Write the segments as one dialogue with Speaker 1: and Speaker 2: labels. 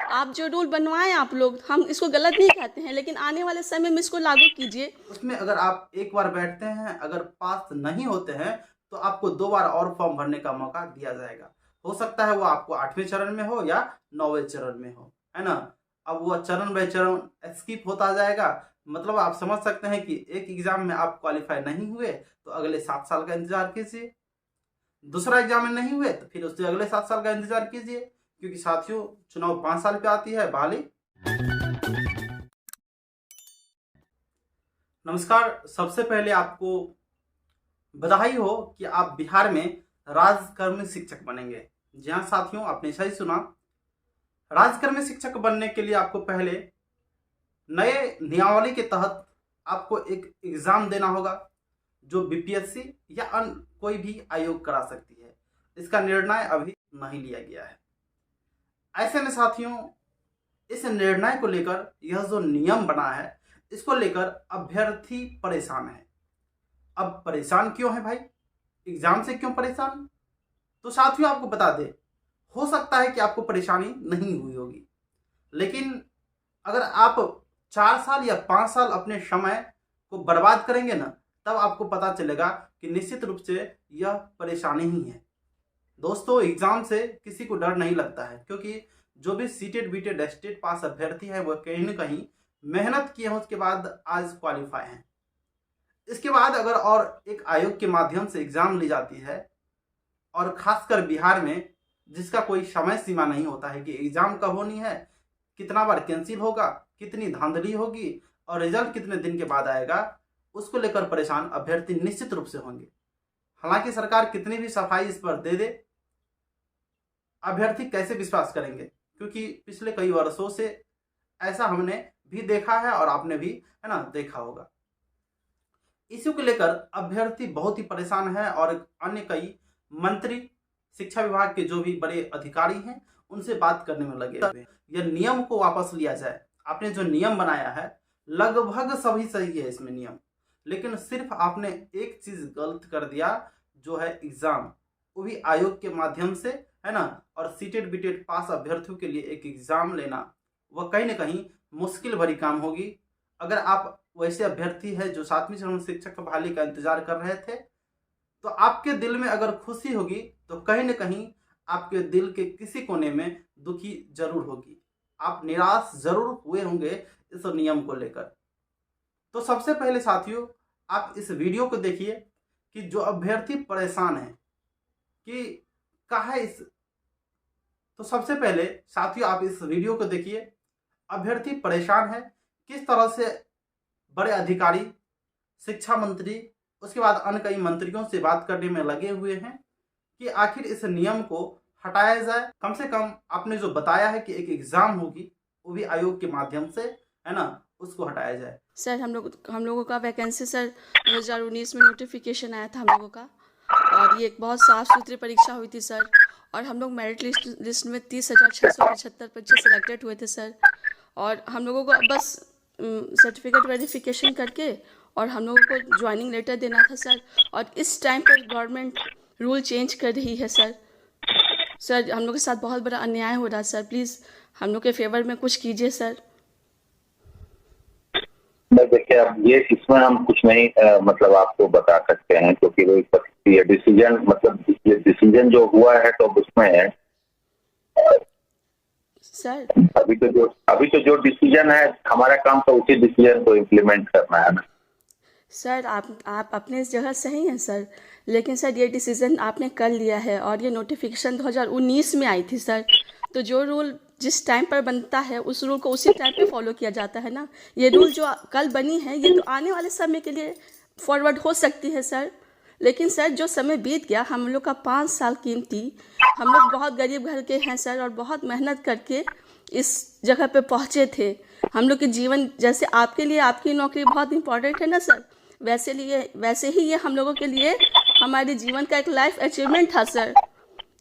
Speaker 1: आप जो रूल बनवाएं आप लोग, हम इसको गलत नहीं कहते हैं, लेकिन आने वाले समय में इसको लागू कीजिए।
Speaker 2: उसमें अगर आप एक बार बैठते हैं, अगर पास नहीं होते हैं, तो आपको 2 बार और फॉर्म भरने का मौका दिया जाएगा। हो सकता है वो आपको 8वें चरण में हो या 9वें चरण में हो, है ना? अब वो चरण बाय चरण स्किप होता जाएगा। मतलब आप समझ सकते हैं कि एक एग्जाम में आप क्वालिफाई नहीं हुए तो अगले 7 साल का इंतजार कीजिए। दूसरा एग्जाम में नहीं हुए तो फिर उससे अगले 7 साल का इंतजार कीजिए, क्योंकि साथियों चुनाव 5 साल पे आती है बहाली। नमस्कार, सबसे पहले आपको बधाई हो कि आप बिहार में राजकर्मी शिक्षक बनेंगे। जी हाँ साथियों, आपने सही सुना। राजकर्मी शिक्षक बनने के लिए आपको पहले नए नियमावली के तहत आपको एक एग्जाम देना होगा, जो बीपीएससी या अन्य कोई भी आयोग करा सकती है। इसका निर्णय अभी नहीं लिया गया है। ऐसे में साथियों, इस निर्णय को लेकर यह जो नियम बना है, इसको लेकर अभ्यर्थी परेशान है। अब परेशान क्यों है भाई? एग्जाम से क्यों परेशान? तो साथियों आपको बता दें, हो सकता है कि आपको परेशानी नहीं हुई होगी, लेकिन अगर आप 4 साल या 5 साल अपने समय को बर्बाद करेंगे ना, तब आपको पता चलेगा कि निश्चित रूप से यह परेशानी ही है। दोस्तों, एग्जाम से किसी को डर नहीं लगता है, क्योंकि जो भी सीटेड बीटेड स्टेट पास अभ्यर्थी है, वह कहीं ना कहीं मेहनत किए हैं, उसके बाद आज क्वालिफाई हैं। इसके बाद अगर और एक आयोग के माध्यम से एग्जाम ली जाती है, और खासकर बिहार में जिसका कोई समय सीमा नहीं होता है कि एग्जाम कब होनी है, कितना बार कैंसिल होगा, कितनी धांधली होगी और रिजल्ट कितने दिन के बाद आएगा, उसको लेकर परेशान अभ्यर्थी निश्चित रूप से होंगे। हालांकि सरकार कितनी भी सफाई इस पर दे दे, अभ्यर्थी कैसे विश्वास करेंगे? क्योंकि पिछले कई वर्षों से ऐसा हमने भी देखा है और आपने भी, है ना, देखा होगा। इसी को लेकर अभ्यर्थी बहुत ही परेशान है और अन्य कई मंत्री, शिक्षा विभाग के जो भी बड़े अधिकारी हैं, उनसे बात करने में लगे हुए हैं। यह नियम को वापस लिया जाए। आपने जो नियम बनाया है लगभग सभी सही है इसमें नियम, लेकिन सिर्फ आपने एक चीज गलत कर दिया, जो है एग्जाम, वो भी आयोग के माध्यम से, है ना। और सीटेड बीटेड पास अभ्यर्थियों के लिए एक एग्जाम लेना, वह कहीं ना कहीं मुश्किल भरी काम होगी। अगर आप वैसे अभ्यर्थी है जो 7वीं चरण शिक्षक बहाली का इंतजार कर रहे थे, तो आपके दिल में अगर खुशी होगी तो कहीं ना कहीं आपके दिल के किसी कोने में दुखी जरूर होगी। आप निराश जरूर हुए होंगे इस नियम को लेकर। तो सबसे पहले साथियों, आप इस वीडियो को देखिए कि जो अभ्यर्थी परेशान है कि कहा है इस। तो सबसे पहले साथियों आप इस वीडियो को देखिए। अभ्यर्थी परेशान है, किस तरह से बड़े अधिकारी, शिक्षा मंत्री, उसके बाद अन्य कई मंत्रियों से बात करने में लगे हुए हैं कि आखिर इस नियम को हटाया जाए। कम से कम आपने जो बताया है कि एक एग्जाम होगी, वो भी आयोग के माध्यम से, है ना, उसको हटाया जाए।
Speaker 1: सर हम लोगों का वैकेंसी सर 2019 में नोटिफिकेशन आया था हम लोगों का, और ये एक बहुत साफ़ सुथरी परीक्षा हुई थी सर। और हम लोग मेरिट लिस्ट में 30,675 बच्चे सिलेक्टेड हुए थे सर। और हम लोगों को अब बस सर्टिफिकेट वेरिफिकेशन करके और हम लोगों को ज्वाइनिंग लेटर देना था सर। और इस टाइम पर गवर्नमेंट रूल चेंज कर रही है सर। सर हम लोग के साथ बहुत बड़ा अन्याय हो रहा है सर, प्लीज़ हम लोग के फेवर में कुछ कीजिए सर।
Speaker 3: देखिए, अब ये इसमें हम कुछ नहीं मतलब आपको बता सकते हैं, क्योंकि ये डिसीजन, मतलब ये डिसीजन जो हुआ है तो उसमें है
Speaker 1: सर
Speaker 3: अभी तो जो डिसीजन है, हमारा काम तो उसी डिसीजन को इम्प्लीमेंट करना है ना।
Speaker 1: सर आप अपने जगह सही हैं सर, लेकिन सर ये डिसीज़न आपने कर लिया है और ये नोटिफिकेशन 2019 में आई थी सर। तो जो रूल जिस टाइम पर बनता है उस रूल को उसी टाइम पे फॉलो किया जाता है ना। ये रूल जो कल बनी है, ये तो आने वाले समय के लिए फॉरवर्ड हो सकती है सर। लेकिन सर जो समय बीत गया, हम लोग का 5 साल कीमती, हम लोग बहुत गरीब घर के हैं सर और बहुत मेहनत करके इस जगह पे पहुँचे थे। हम लोग के जीवन, जैसे आपके लिए आपकी नौकरी बहुत इंपॉर्टेंट है ना सर, वैसे ही ये हम लोगों के लिए हमारे जीवन का एक लाइफ अचीवमेंट था सर,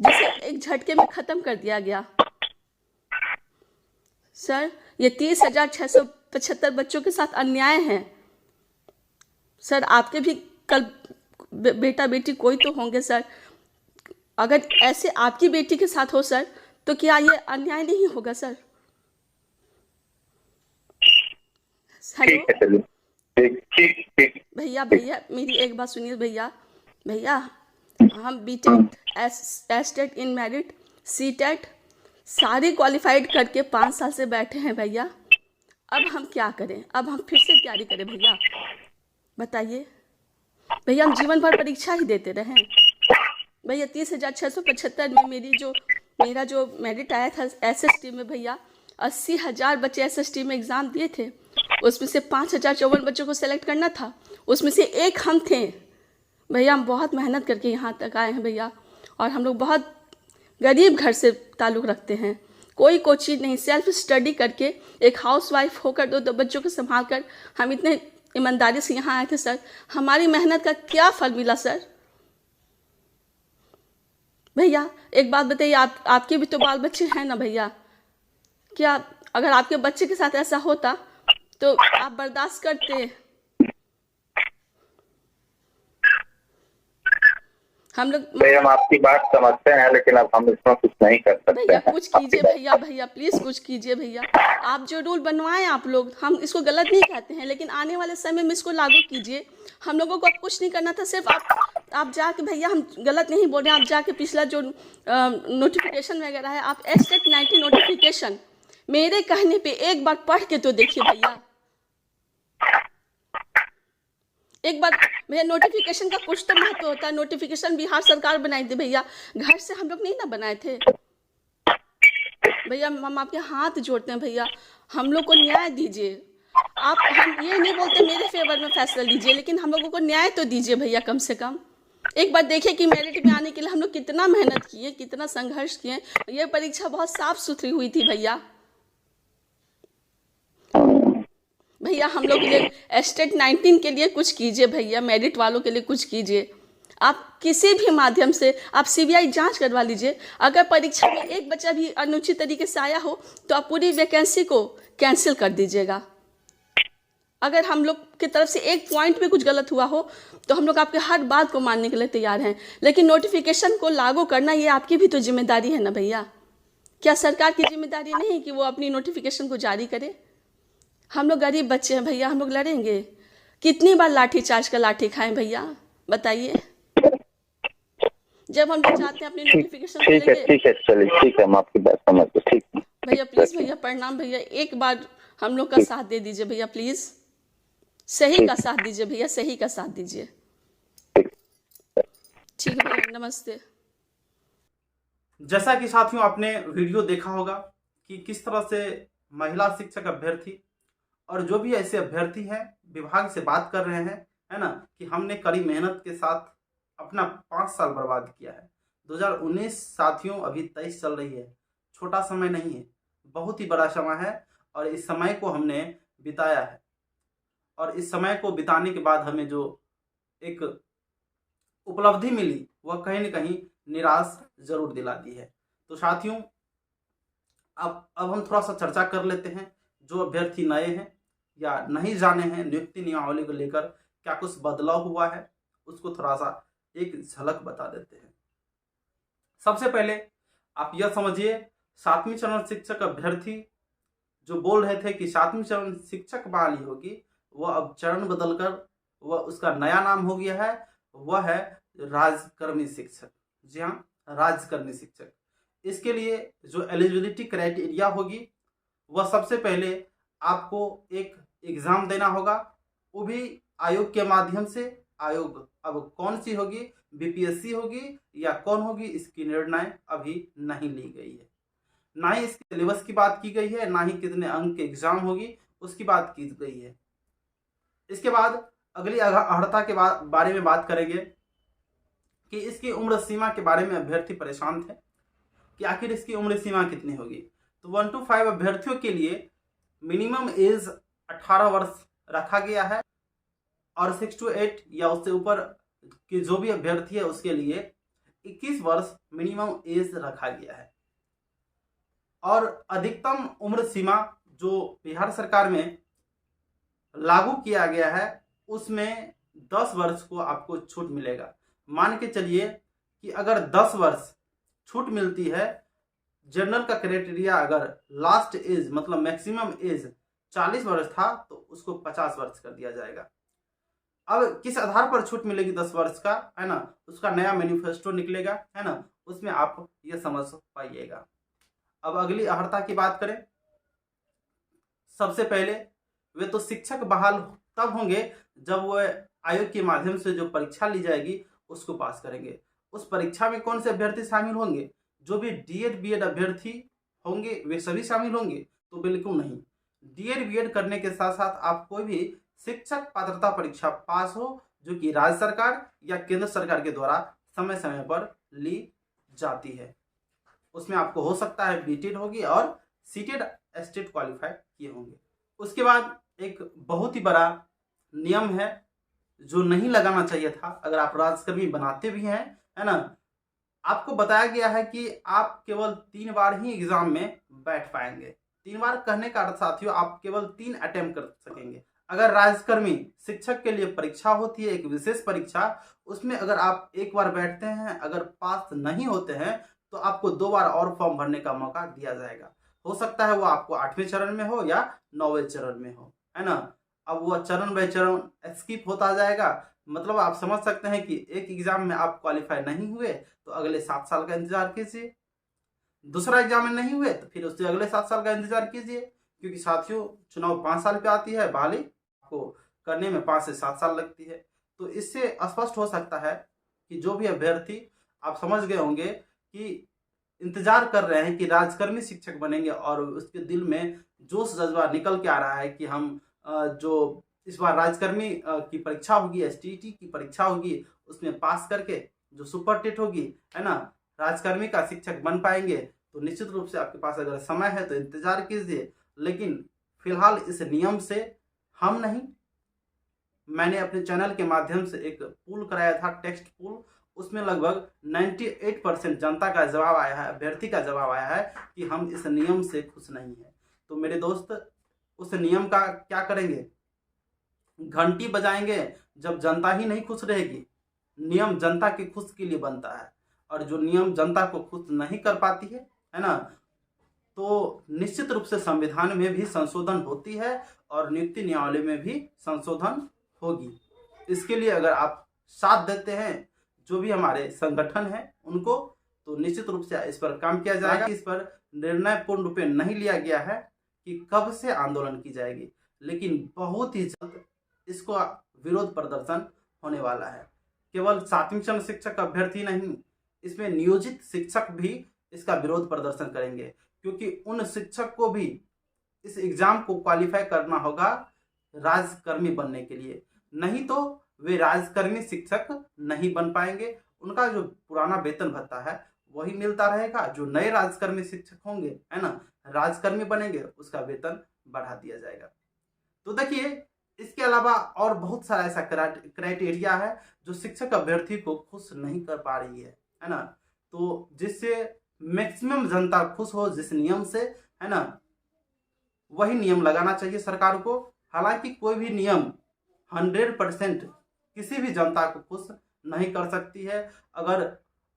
Speaker 1: जिसे एक झटके में ख़त्म कर दिया गया सर। ये 30,675 बच्चों के साथ अन्याय है सर। आपके भी कल बेटा बेटी कोई तो होंगे सर। अगर ऐसे आपकी बेटी के साथ हो सर, तो क्या ये अन्याय नहीं होगा सर?
Speaker 3: ठीक है, चलिए, ठीक ठीक ठीक।
Speaker 1: भैया भैया मेरी एक बात सुनिए भैया। भैया हम BTech, STET, in merit, CTET सारी क्वालिफाइड करके 5 साल से बैठे हैं भैया। अब हम क्या करें? अब हम फिर से तैयारी करें भैया? बताइए भैया, हम जीवन भर परीक्षा ही देते रहें भैया? 30,675 में मेरा जो मेरिट आया था एसएसटी में भैया, 80,000 बच्चे एसएसटी में एग्ज़ाम दिए थे। उसमें से 5,054 बच्चों को सेलेक्ट करना था, उसमें से एक हम थे भैया। हम बहुत मेहनत करके यहाँ तक आए हैं भैया, और हम लोग बहुत गरीब घर से ताल्लुक़ रखते हैं। कोई कोचिंग नहीं, सेल्फ स्टडी करके एक हाउसवाइफ होकर दो बच्चों को संभाल कर हम इतने ईमानदारी से यहाँ आए थे सर। हमारी मेहनत का क्या फल मिला सर? भैया एक बात बताइए, आपके भी तो बाल बच्चे हैं ना भैया? क्या अगर आपके बच्चे के साथ ऐसा होता तो आप बर्दाश्त करते? हम लोग
Speaker 3: भैया हम आपकी बात समझते हैं, लेकिन अब हम इसमें कुछ नहीं कर सकते
Speaker 1: भैया,
Speaker 3: हैं।
Speaker 1: कुछ कीजिए भैया, भैया प्लीज़ कुछ कीजिए भैया। आप जो रूल बनवाएं आप लोग, हम इसको गलत नहीं कहते हैं, लेकिन आने वाले समय में इसको लागू कीजिए। हम लोगों को अब कुछ नहीं करना था, सिर्फ आप जाके भैया, हम गलत नहीं बोल रहे हैं, आप जाके पिछला जो नोटिफिकेशन वगैरह है, आप एस्टेट 90 नोटिफिकेशन मेरे कहने पे एक बार पढ़ के तो देखिए भैया। एक बार भैया, नोटिफिकेशन का कुछ तो महत्व होता है। नोटिफिकेशन बिहार सरकार बनाई थी भैया, घर से हम लोग नहीं ना बनाए थे भैया। हम आपके हाथ जोड़ते हैं भैया, हम लोग को न्याय दीजिए। हम ये नहीं बोलते मेरे फेवर में फैसला लीजिए, लेकिन हम लोगों को न्याय तो दीजिए भैया। कम से कम एक बार देखिए कि मेरिट में आने के लिए हम लोग कितना मेहनत किए, कितना संघर्ष किए। ये परीक्षा बहुत साफ सुथरी हुई थी भैया। भैया हम लोग के लिए एस्टेट 19 के लिए कुछ कीजिए भैया, मेरिट वालों के लिए कुछ कीजिए। आप किसी भी माध्यम से आप सीबीआई जांच करवा लीजिए। अगर परीक्षा में एक बच्चा भी अनुचित तरीके से आया हो तो आप पूरी वैकेंसी को कैंसिल कर दीजिएगा। अगर हम लोग की तरफ से एक पॉइंट में कुछ गलत हुआ हो तो हम लोग आपके हर बात को मानने के लिए तैयार हैं, लेकिन नोटिफिकेशन को लागू करना ये आपकी भी तो जिम्मेदारी है ना भैया। क्या सरकार की जिम्मेदारी नहीं कि वो अपनी नोटिफिकेशन को जारी करे? हम लोग गरीब बच्चे हैं भैया, हम लोग लड़ेंगे। कितनी बार लाठी चार्ज का लाठी खाएं भैया, बताइए? जब हम लोग चाहते हैं अपनी नोटिफिकेशन
Speaker 3: ठीक है, ठीक है, चलिए ठीक है, हम आपकी बात समझ गए। ठीक है
Speaker 1: भैया, प्लीज़ भैया, प्रणाम भैया, एक बार हम लोग का साथ दे दीजिए भैया, प्लीज़ सही का साथ दीजिए भैया, सही का साथ दीजिए। ठीक है भैया, नमस्ते।
Speaker 2: जैसा कि साथियों आपने वीडियो देखा होगा कि किस तरह से महिला शिक्षक अभ्यर्थी और जो भी ऐसे अभ्यर्थी हैं विभाग से बात कर रहे हैं, है ना, कि हमने कड़ी मेहनत के साथ अपना 5 साल बर्बाद किया है। 2019 साथियों अभी 23 चल रही है, छोटा समय नहीं है, बहुत ही बड़ा समय है। और इस समय को हमने बिताया है, और इस समय को बिताने के बाद हमें जो एक उपलब्धि मिली वह कहीं न कहीं निराश जरूर दिलाती है। तो साथियों अब हम थोड़ा सा चर्चा कर लेते हैं। जो अभ्यर्थी नए हैं या नहीं जाने हैं नियुक्ति नियमावली को लेकर क्या कुछ बदलाव हुआ है, उसको थोड़ा सा एक झलक बता देते हैं। सबसे पहले आप यह समझिए, 7वीं चरण शिक्षक अभ्यर्थी जो बोल रहे थे कि 7वीं चरण शिक्षक बहाली होगी, वह अब चरण बदलकर वह उसका नया नाम हो गया है, वह है राजकर्मी शिक्षक। जी हाँ, राजकर्मी शिक्षक। इसके लिए जो एलिजिबिलिटी क्राइटेरिया होगी वह सबसे पहले आपको एक एग्ज़ाम देना होगा, वो भी आयोग के माध्यम से। आयोग अब कौन सी होगी, बीपीएससी होगी या कौन होगी, इसकी निर्णय अभी नहीं ली गई है। ना ही इसके सिलेबस की बात की गई है, ना ही कितने अंक के एग्ज़ाम होगी उसकी बात की गई है। इसके बाद अगली अर्हता के बारे में बात करेंगे कि इसकी उम्र सीमा के बारे में अभ्यर्थी परेशान थे कि आखिर इसकी उम्र सीमा कितनी होगी। तो 1 to 5 अभ्यर्थियों के लिए मिनिमम एज 18 वर्ष रखा गया है, और 6 to 8 या उससे ऊपर के जो भी अभ्यर्थी है उसके लिए 21 वर्ष मिनिमम एज रखा गया है। और अधिकतम उम्र सीमा जो बिहार सरकार में लागू किया गया है उसमें 10 वर्ष को आपको छूट मिलेगा। मान के चलिए कि अगर 10 वर्ष छूट मिलती है, जनरल का क्राइटेरिया अगर लास्ट एज मतलब मैक्सिमम एज 40 वर्ष था तो उसको 50 वर्ष कर दिया जाएगा। अब किस आधार पर छूट मिलेगी 10 वर्ष का, है ना, उसका नया मैनिफेस्टो निकलेगा, है ना, उसमें आप ये समझ पाइएगा। अब अगली अर्हता की बात करें, सबसे पहले वे तो शिक्षक बहाल तब होंगे जब वह आयोग के माध्यम से जो परीक्षा ली जाएगी उसको पास करेंगे। उस परीक्षा में कौन से अभ्यर्थी शामिल होंगे? जो भी डीएड बीएड अभ्यर्थी होंगे वे सभी शामिल होंगे? तो बिल्कुल नहीं। डीएड बीएड करने के साथ साथ आप कोई भी शिक्षक पात्रता परीक्षा पास हो जो कि राज्य सरकार या केंद्र सरकार के द्वारा समय समय पर ली जाती है, उसमें आपको हो सकता है बीटेड होगी और सीटेड स्टेट क्वालिफाई किए होंगे। उसके बाद एक बहुत ही बड़ा नियम है जो नहीं लगाना चाहिए था, अगर आप राज्यकर्मी बनाते भी हैं, है ना, आपको बताया गया है कि आप केवल 3 बार ही एग्जाम में बैठ पाएंगे। 3 बार कहने का अर्थ साथियों, आप केवल 3 अटेम्प्ट कर सकेंगे। अगर राज्यकर्मी शिक्षक के लिए परीक्षा होती है, एक विशेष परीक्षा, उसमें अगर आप एक बार बैठते हैं, अगर पास नहीं होते हैं तो आपको 2 बार और फॉर्म भरने का मौका दिया जाएगा। हो सकता है वो आपको 8वें चरण में हो या 9वें चरण में हो, है ना। अब वो चरण बाय चरण स्किप होता जाएगा, मतलब आप समझ सकते हैं कि एक एग्जाम में आप क्वालिफाई नहीं हुए तो अगले 7 साल का इंतजार कीजिए, दूसरा एग्जाम में नहीं हुए तो फिर उससे अगले 7 साल का इंतजार कीजिए, क्योंकि साथियों चुनाव 5 साल पे आती है, बहाली को करने में 5 से 7 साल लगती है। तो इससे स्पष्ट हो सकता है कि जो भी अभ्यर्थी आप समझ गए होंगे कि इंतजार कर रहे हैं कि राज्यकर्मी शिक्षक बनेंगे और उसके दिल में जोश जज्बा निकल के आ रहा है कि हम जो इस बार राज्यकर्मी की परीक्षा होगी, एसटीईटी की परीक्षा होगी, उसमें पास करके जो सुपर टेट होगी, है ना, राज्यकर्मी का शिक्षक बन पाएंगे। तो निश्चित रूप से आपके पास अगर समय है तो इंतजार कीजिए, लेकिन फिलहाल इस नियम से हम नहीं, मैंने अपने चैनल के माध्यम से एक पूल कराया था, टेक्स्ट पूल, उसमें लगभग 98% जनता का जवाब आया है, अभ्यर्थी का जवाब आया है कि हम इस नियम से खुश नहीं है। तो मेरे दोस्त उस नियम का क्या करेंगे? घंटी बजाएंगे जब जनता ही नहीं खुश रहेगी। नियम जनता के खुश के लिए बनता है और जो नियम जनता को खुश नहीं कर पाती है ना, तो निश्चित रूप से संविधान में भी संशोधन होती है और नियुक्ति न्यायालय में भी संशोधन होगी। इसके लिए अगर आप साथ देते हैं जो भी हमारे संगठन है उनको, तो निश्चित रूप से इस पर काम किया जाएगा। इस पर निर्णय पूर्ण रूप में नहीं लिया गया है कि कब से आंदोलन की जाएगी, लेकिन बहुत ही जल्द इसको विरोध प्रदर्शन होने वाला है। केवल 7वीं चरण शिक्षक अभ्यर्थी नहीं, इसमें नियोजित शिक्षक भी इसका विरोध प्रदर्शन करेंगे, क्योंकि उन शिक्षक को भी इस एग्जाम को क्वालिफाई करना होगा राज्यकर्मी बनने के लिए, नहीं तो वे राज्यकर्मी शिक्षक नहीं बन पाएंगे। उनका जो पुराना वेतन भत्ता है वही मिलता रहेगा, जो नए राज्यकर्मी शिक्षक होंगे, है ना, राज्यकर्मी बनेंगे, उसका वेतन बढ़ा दिया जाएगा। तो देखिए, इसके अलावा और बहुत सारा ऐसा क्राइटेरिया है जो शिक्षक अभ्यर्थी को खुश नहीं कर पा रही है ना, तो जिससे मैक्सिमम जनता खुश हो जिस नियम से, है ना, वही नियम लगाना चाहिए सरकार को। हालांकि कोई भी नियम 100% किसी भी जनता को खुश नहीं कर सकती है। अगर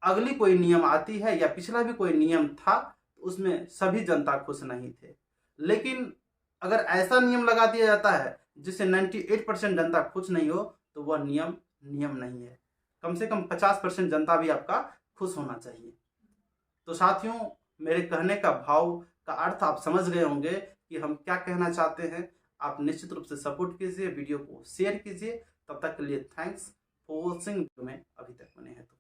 Speaker 2: अगली कोई नियम आती है या पिछला भी कोई नियम था तो उसमें सभी जनता खुश नहीं थे, लेकिन अगर ऐसा नियम लगा दिया जाता है जिससे 98% जनता खुश नहीं हो तो वह नियम नहीं है। कम से कम 50% जनता भी आपका खुश होना चाहिए। तो साथियों, मेरे कहने का भाव का अर्थ आप समझ गए होंगे कि हम क्या कहना चाहते हैं। आप निश्चित रूप से सपोर्ट कीजिए, वीडियो को शेयर कीजिए। तब तक के लिए थैंक्स फॉर वॉचिंग। में अभी तक बने हैं तो